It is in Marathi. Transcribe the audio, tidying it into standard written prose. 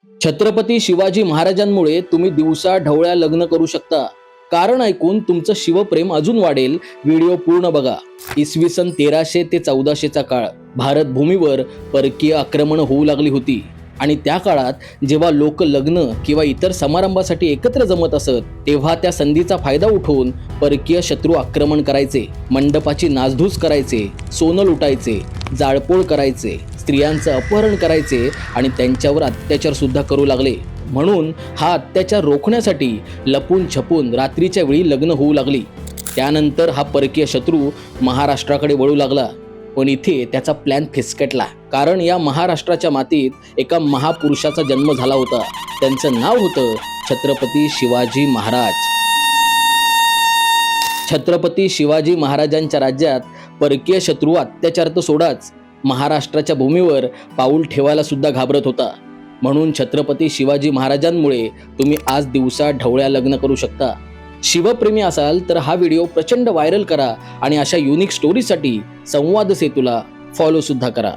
छत्रपती शिवाजी महाराजांमुळे तुम्ही दिवसा ढवळ्या लग्न करू शकता. कारण ऐकून तुमचं शिवप्रेम अजून वाढेल. व्हिडिओ पूर्ण बघा. इसवी सन 1300 ते 1400चा काळ. भारत भूमीवर परकीय आक्रमण होऊ लागली होती आणि त्या काळात जेव्हा लोक लग्न किंवा इतर समारंभासाठी एकत्र जमत असत, तेव्हा त्या संधीचा फायदा उठवून परकीय शत्रू आक्रमण करायचे, मंडपाची नासधूस करायचे, सोनं लुटायचे, जाळपोळ करायचे, स्त्रियांचं अपहरण करायचे आणि त्यांच्यावर अत्याचार सुद्धा करू लागले. म्हणून हा अत्याचार रोखण्यासाठी लपून छपून रात्रीच्या वेळी लग्न होऊ लागली. त्यानंतर हा परकीय शत्रू महाराष्ट्राकडे वळू लागला. पण इथे त्याचा प्लॅन फिसकटला. कारण या महाराष्ट्राच्या मातीत एका महापुरुषाचा जन्म झाला होता. त्यांचं नाव होतं छत्रपती शिवाजी महाराज. छत्रपती शिवाजी महाराजांच्या राज्यात परकीय शत्रू अत्याचार तर सोडाच, महाराष्ट्राच्या भूमीवर पाऊल ठेवायला सुद्धा घाबरत होता. म्हणून छत्रपती शिवाजी महाराजांमुळे तुम्ही आज दिवसा ढवळ्या लग्न करू शकता. शिवप्रेमी असाल तर हा व्हिडिओ प्रचंड व्हायरल करा आणि अशा युनिक स्टोरीसाठी संवाद सेतूला फॉलो सुद्धा करा.